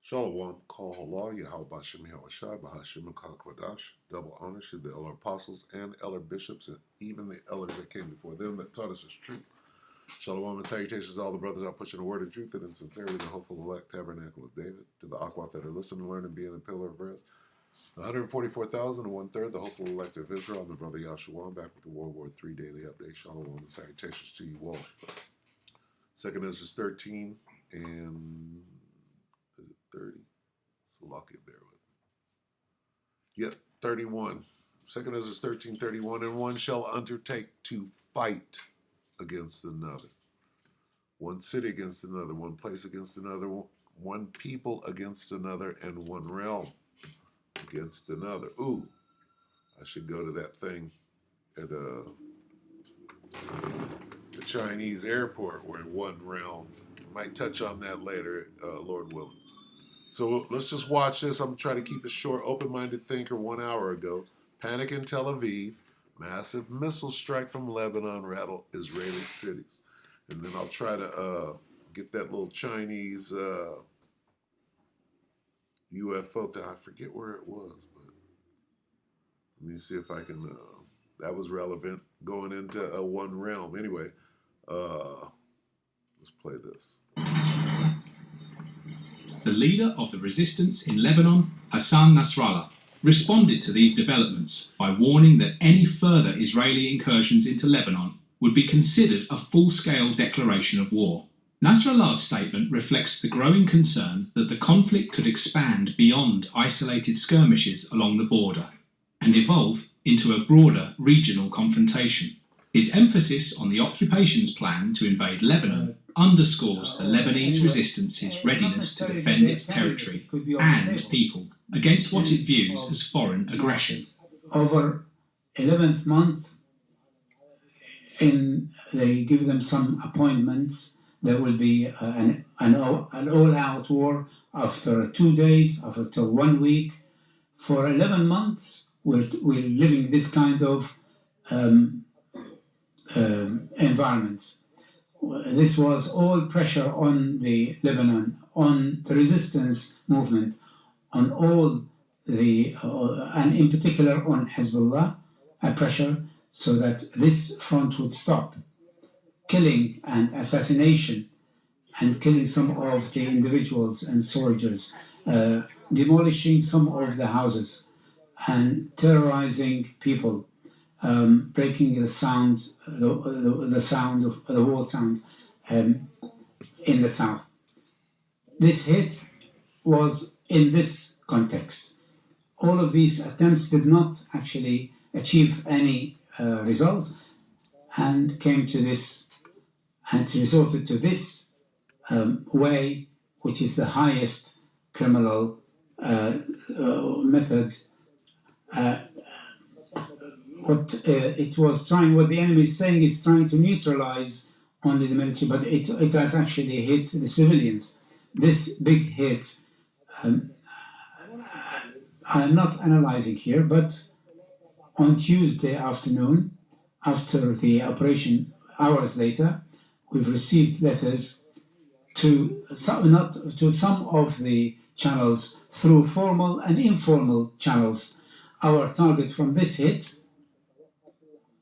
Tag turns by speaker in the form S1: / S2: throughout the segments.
S1: Shalom, Kol Halal, Yahweh Bashem Yahushai, Bahashim Kakwadash, double honor to the elder apostles and elder bishops, and even the elders that came before them that taught us this truth. Shalom and salutations to all the brothers out pushing the word of truth and in sincerity, the hopeful elect tabernacle of David, to the Akwat that are listening, learning, being a pillar of rest. 144,000 and one-third, the hopeful elect of Israel. I'm the brother Yahshua. I'm back with the WW3 Daily Update. Shalom and salutations to you all. 2nd Ezra 13 and 30. So lucky, bear with me. Yep, 31. 2nd Ezra 13:31. And one shall undertake to fight against another. One city against another, one place against another, one people against another, and one realm against another. Ooh, I should go to that thing at the Chinese airport where one realm. Might touch on that later, Lord willing. So let's just watch this. I'm trying to keep it short. Open-minded thinker 1 hour ago. Panic in Tel Aviv. Massive missile strike from Lebanon rattle Israeli cities. And then I'll try to get that little Chinese UFO thing. I forget where it was, but let me see if I can. That was relevant going into one realm. Anyway, let's play this.
S2: The leader of the resistance in Lebanon, Hassan Nasrallah, responded to these developments by warning that any further Israeli incursions into Lebanon would be considered a full-scale declaration of war. Nasrallah's statement reflects the growing concern that the conflict could expand beyond isolated skirmishes along the border and evolve into a broader regional confrontation. His emphasis on the occupation's plan to invade Lebanon underscores the Lebanese resistance's readiness to defend its territory and people against what it views as foreign aggression.
S3: Over 11th month, they give them some appointments. There will be an all-out war after 2 days, after 1 week. For 11 months, we're living this kind of environments. This was all pressure on the Lebanon, on the resistance movement, on all the, and in particular on Hezbollah, a pressure so that this front would stop. Killing and assassination and killing some of the individuals and soldiers, demolishing some of the houses and terrorizing people. Breaking the sound, the sound of the war sound in the south. This hit was in this context. All of these attempts did not actually achieve any result, and came to this, and resorted to this way, which is the highest criminal method. What the enemy is saying is trying to neutralize only the military, but it has actually hit the civilians. This big hit, I'm not analyzing here, but on Tuesday afternoon, after the operation, hours later, we've received letters to some of the channels through formal and informal channels. Our target from this hit,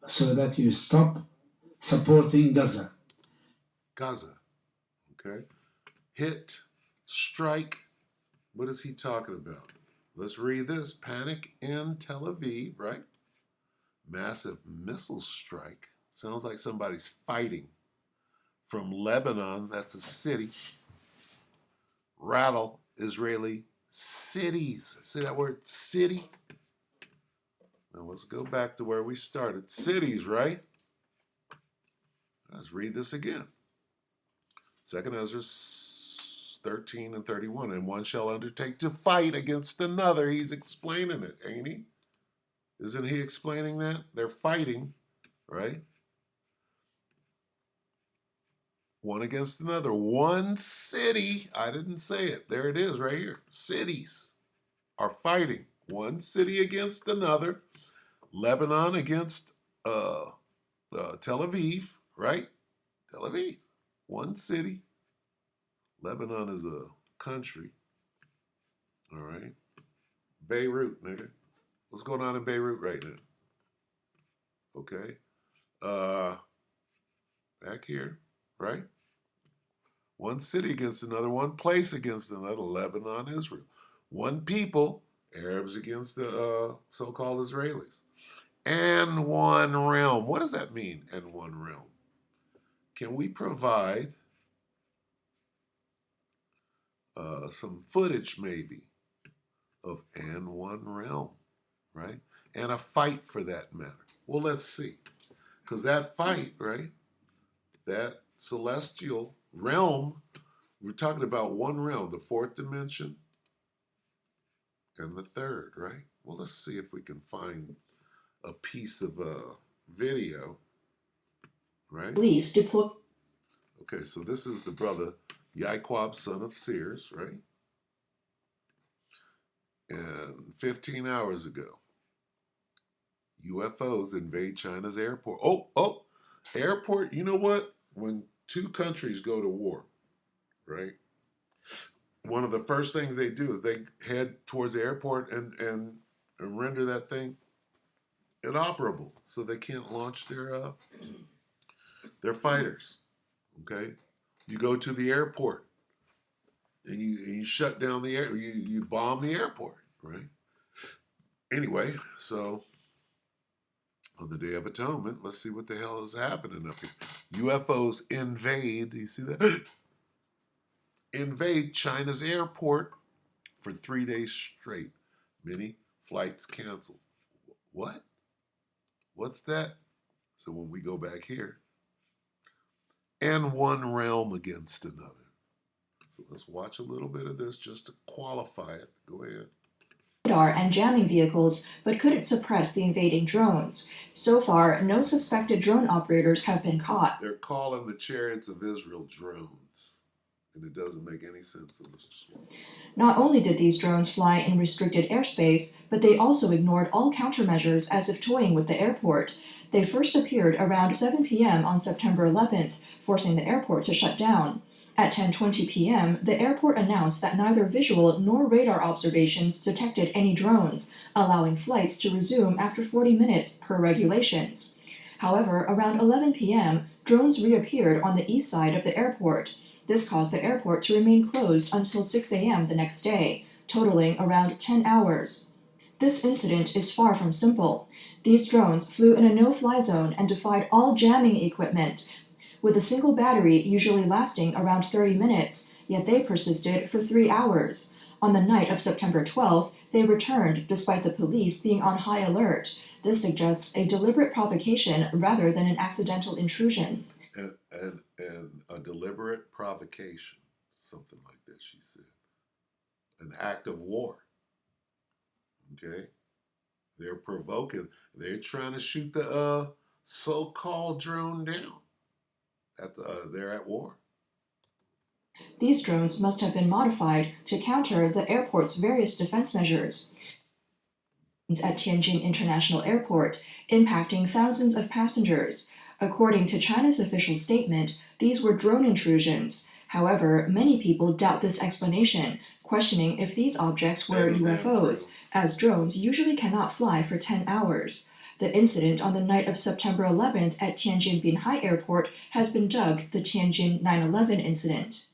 S3: so that you stop supporting Gaza.
S1: Gaza, okay? Hit, strike, what is he talking about? Let's read this. Panic in Tel Aviv, right? Massive missile strike. Sounds like somebody's fighting. From Lebanon, that's a city. Rattle Israeli cities. Say that word, city. Now let's go back to where we started. Cities, right? Let's read this again. 2nd Ezra 13 and 31. And one shall undertake to fight against another. He's explaining it, ain't he? Isn't he explaining that? They're fighting, right? One against another. One city. I didn't say it. There it is right here. Cities are fighting. One city against another. Lebanon against Tel Aviv, right? Tel Aviv, one city. Lebanon is a country. All right. Beirut, nigga. What's going on in Beirut right now? Okay. Back here, right? One city against another, one place against another, Lebanon, Israel. One people, Arabs against the so-called Israelis. And one realm. What does that mean, and one realm? Can we provide some footage, maybe, of and one realm, right? And a fight for that matter. Well, let's see. Because that fight, right, that celestial realm, we're talking about one realm, the fourth dimension and the third, right? Well, let's see if we can find a piece of video, right?
S4: Police deploy.
S1: Okay, so this is the brother Yaquab, son of Sears, right? And 15 hours ago, UFOs invade China's airport. Airport, you know what? When two countries go to war, right? One of the first things they do is they head towards the airport and render that thing inoperable so they can't launch their fighters. Okay? You go to the airport and you shut down the air, you bomb the airport, right? Anyway, so on the Day of Atonement, let's see what the hell is happening up here. UFOs invade, you see that? Invade China's airport for 3 days straight. Many flights canceled. What? What's that? So when we go back here, and one realm against another. So let's watch a little bit of this just to qualify it. Go ahead.
S4: Radar and jamming vehicles, but couldn't suppress the invading drones. So far, no suspected drone operators have been caught.
S1: They're calling the chariots of Israel drones. And it doesn't make any sense in this Swan.
S4: Not only did these drones fly in restricted airspace, but they also ignored all countermeasures as if toying with the airport. They first appeared around 7 p.m. on September 11th, forcing the airport to shut down. At 10:20 p.m., the airport announced that neither visual nor radar observations detected any drones, allowing flights to resume after 40 minutes per regulations. However, around 11 p.m., drones reappeared on the east side of the airport. This caused the airport to remain closed until 6 a.m. the next day, totaling around 10 hours. This incident is far from simple. These drones flew in a no-fly zone and defied all jamming equipment, with a single battery usually lasting around 30 minutes, yet they persisted for 3 hours. On the night of September 12th, they returned despite the police being on high alert. This suggests a deliberate provocation rather than an accidental intrusion.
S1: And a deliberate provocation, something like this, she said. An act of war. Okay? They're provoking. They're trying to shoot the so-called drone down. They're at war.
S4: These drones must have been modified to counter the airport's various defense measures at Tianjin International Airport, impacting thousands of passengers. According to China's official statement, these were drone intrusions. However, many people doubt this explanation, questioning if these objects were UFOs, as drones usually cannot fly for 10 hours. The incident on the night of September 11th at Tianjin Binhai Airport has been dubbed the Tianjin 9/11 incident.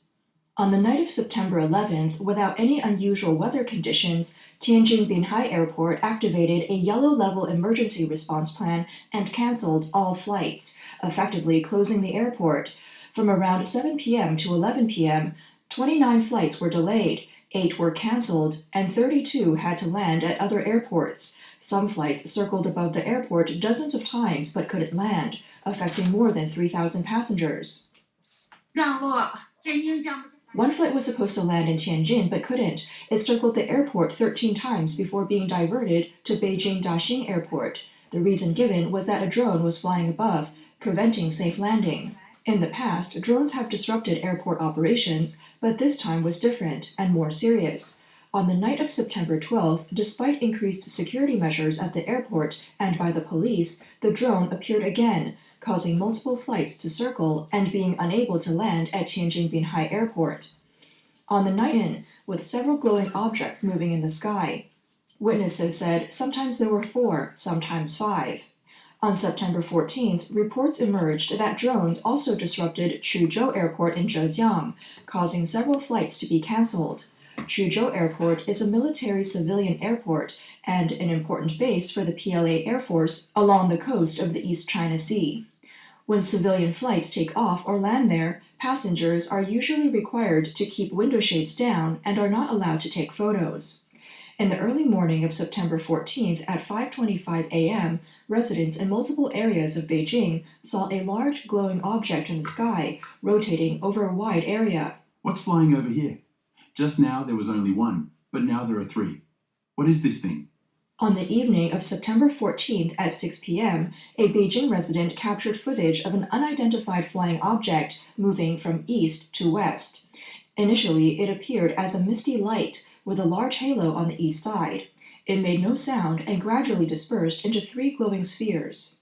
S4: On the night of September 11th, without any unusual weather conditions, Tianjin Binhai Airport activated a yellow-level emergency response plan and canceled all flights, effectively closing the airport. From around 7 p.m. to 11 p.m., 29 flights were delayed, 8 were canceled, and 32 had to land at other airports. Some flights circled above the airport dozens of times but couldn't land, affecting more than 3,000 passengers. One flight was supposed to land in Tianjin but couldn't. It circled the airport 13 times before being diverted to Beijing Daxing Airport. The reason given was that a drone was flying above, preventing safe landing. In the past, drones have disrupted airport operations, but this time was different and more serious. On the night of September 12th, despite increased security measures at the airport and by the police, the drone appeared again, causing multiple flights to circle and being unable to land at Tianjin Binhai Airport. on the night in, with several glowing objects moving in the sky. Witnesses said sometimes there were 4, sometimes 5. On September 14th, reports emerged that drones also disrupted Chuzhou Airport in Zhejiang, causing several flights to be cancelled. Chuzhou Airport is a military civilian airport and an important base for the PLA Air Force along the coast of the East China Sea. When civilian flights take off or land there, passengers are usually required to keep window shades down and are not allowed to take photos. In the early morning of September 14th at 5:25 a.m., residents in multiple areas of Beijing saw a large glowing object in the sky, rotating over a wide area.
S5: What's flying over here? Just now there was only one, but now there are 3. What is this thing?
S4: On the evening of September 14th at 6 p.m., a Beijing resident captured footage of an unidentified flying object moving from east to west. Initially, it appeared as a misty light with a large halo on the east side. It made no sound and gradually dispersed into 3 glowing spheres.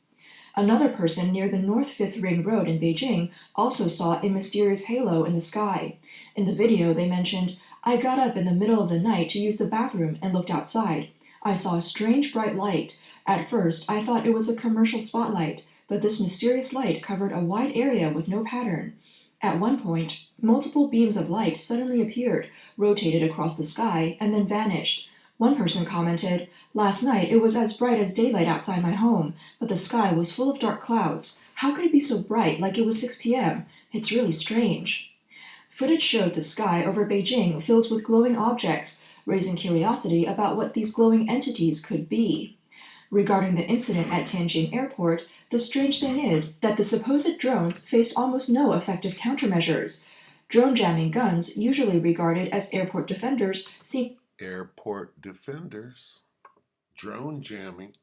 S4: Another person near the North Fifth Ring Road in Beijing also saw a mysterious halo in the sky. In the video, they mentioned, "I got up in the middle of the night to use the bathroom and looked outside. I saw a strange bright light. At first, I thought it was a commercial spotlight, but this mysterious light covered a wide area with no pattern. At one point, multiple beams of light suddenly appeared, rotated across the sky, and then vanished." One person commented, "Last night it was as bright as daylight outside my home, but the sky was full of dark clouds. How could it be so bright like it was 6 p.m.? It's really strange." Footage showed the sky over Beijing filled with glowing objects, raising curiosity about what these glowing entities could be. Regarding the incident at Tianjin Airport, the strange thing is that the supposed drones faced almost no effective countermeasures. Drone jamming guns, usually regarded as airport defenders, seem
S1: Airport defenders, drone jamming.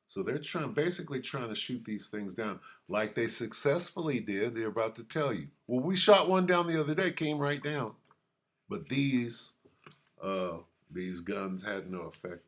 S1: So they're basically trying to shoot these things down like they successfully did. They're about to tell you. Well, we shot one down the other day, came right down. But these guns had no effect.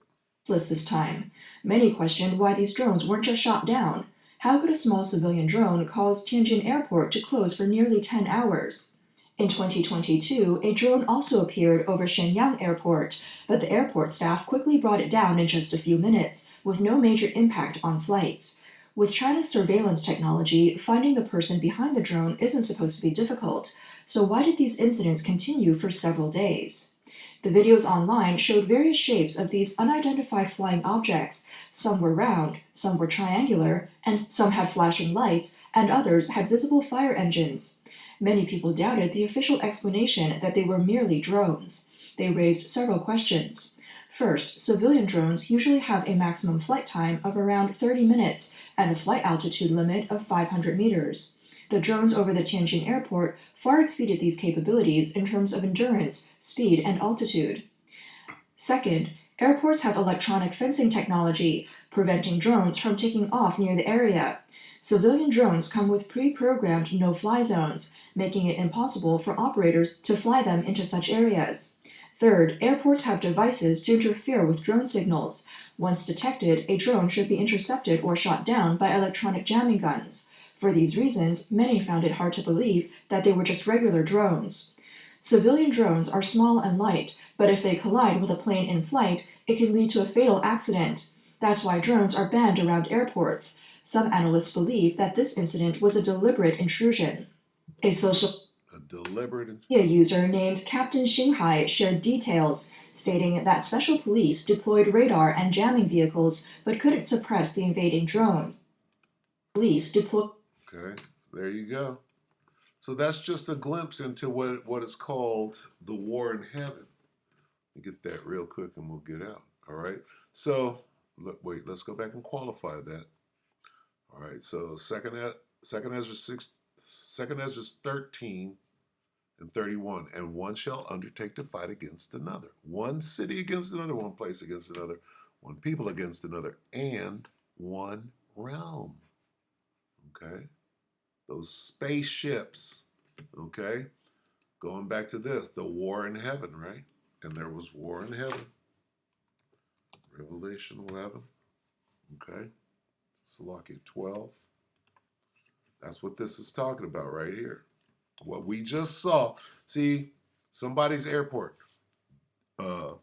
S4: this time. Many questioned why these drones weren't just shot down. How could a small civilian drone cause Tianjin Airport to close for nearly 10 hours? In 2022, a drone also appeared over Shenyang Airport, but the airport staff quickly brought it down in just a few minutes, with no major impact on flights. With China's surveillance technology, finding the person behind the drone isn't supposed to be difficult, so why did these incidents continue for several days? The videos online showed various shapes of these unidentified flying objects. Some were round, some were triangular, and some had flashing lights, and others had visible fire engines. Many people doubted the official explanation that they were merely drones. They raised several questions. First, civilian drones usually have a maximum flight time of around 30 minutes and a flight altitude limit of 500 meters. The drones over the Tianjin airport far exceeded these capabilities in terms of endurance, speed, and altitude. Second, airports have electronic fencing technology, preventing drones from taking off near the area. Civilian drones come with pre-programmed no-fly zones, making it impossible for operators to fly them into such areas. Third, airports have devices to interfere with drone signals. Once detected, a drone should be intercepted or shot down by electronic jamming guns. For these reasons, many found it hard to believe that they were just regular drones. Civilian drones are small and light, but if they collide with a plane in flight, it can lead to a fatal accident. That's why drones are banned around airports. Some analysts believe that this incident was a deliberate intrusion. A social media user named Captain Xinghai shared details, stating that special police deployed radar and jamming vehicles but couldn't suppress the invading drones.
S1: Okay, there you go. So that's just a glimpse into what is called the war in heaven. Let me get that real quick and we'll get out. All right. So wait, let's go back and qualify that. All right. So second Ezra 13 and 31, and one shall undertake to fight against another, one city against another, one place against another, one people against another, and one realm. Okay. Those spaceships, okay? Going back to this, the war in heaven, right? And there was war in heaven. Revelation 11, okay? Salakia 12. That's what this is talking about right here. What we just saw. See, somebody's airport. The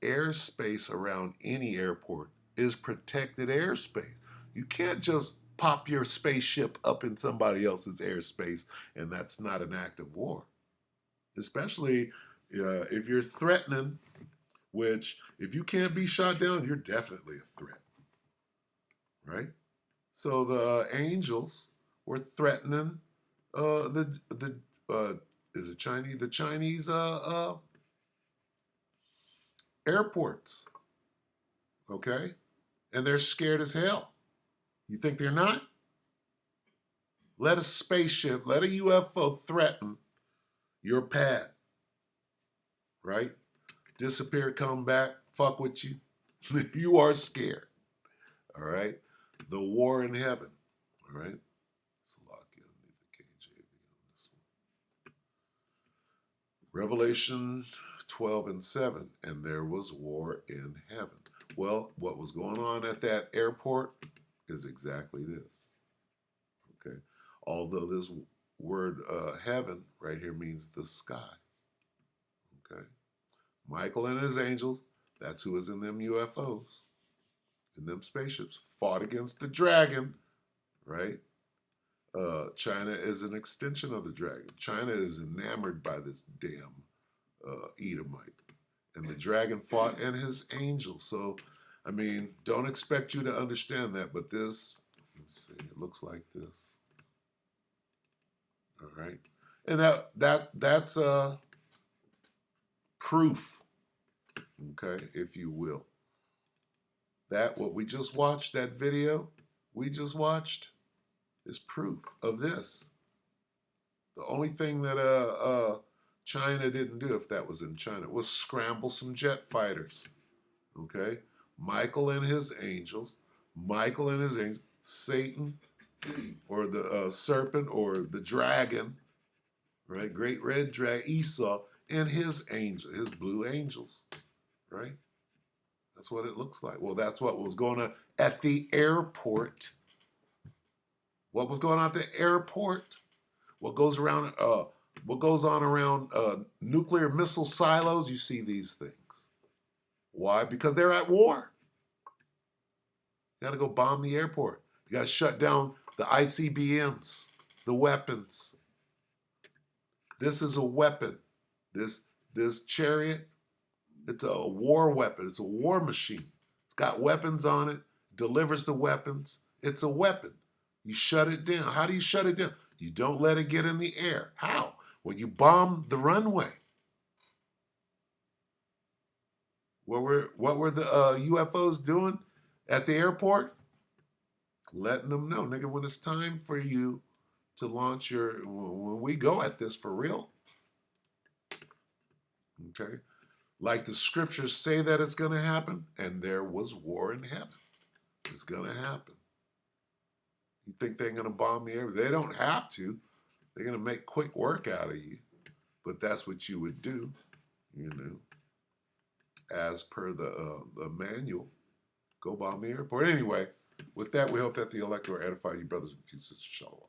S1: airspace around any airport is protected airspace. You can't just pop your spaceship up in somebody else's airspace, and that's not an act of war. Especially if you're threatening, which if you can't be shot down, you're definitely a threat, right? So the angels were threatening the is it Chinese? The Chinese airports, okay? And they're scared as hell. You think they're not? Let a spaceship, let a UFO threaten your pad, right? Disappear, come back, fuck with you. You are scared, all right? The war in heaven, all right? Salakia, I need the KJV on this one. Revelation 12 and 7, and there was war in heaven. Well, what was going on at that airport is exactly this. Okay. Although this word heaven right here means the sky. Okay. Michael and his angels, that's who is in them UFOs, in them spaceships, fought against the dragon, right? China is an extension of the dragon. China is enamored by this damn Edomite. And the dragon fought and his angels. So, I mean, don't expect you to understand that, but this, let's see, it looks like this. All right. And that's proof, okay, if you will. That what we just watched, that video we just watched, is proof of this. The only thing that China didn't do, if that was in China, was scramble some jet fighters. Okay? Michael and his angels, Satan, or the serpent, or the dragon, right? Great red dragon, Esau, and his angel, his blue angels, right? That's what it looks like. Well, that's what was going on at the airport. What was going on at the airport? What goes around? What goes on around nuclear missile silos? You see these things. Why? Because they're at war. You got to go bomb the airport. You got to shut down the ICBMs, the weapons. This is a weapon. This chariot, it's a war weapon. It's a war machine. It's got weapons on it. Delivers the weapons. It's a weapon. You shut it down. How do you shut it down? You don't let it get in the air. How? Well, you bomb the runway. What were the UFOs doing at the airport? Letting them know, nigga, when it's time for you to launch when we go at this for real, okay? Like the scriptures say that it's going to happen, and there was war in heaven. It's going to happen. You think they're going to bomb the air? They don't have to. They're going to make quick work out of you. But that's what you would do, you know, as per the manual. Go bomb the airport. Anyway, with that, we hope that the elect will edify you, brothers and sisters. Shalom.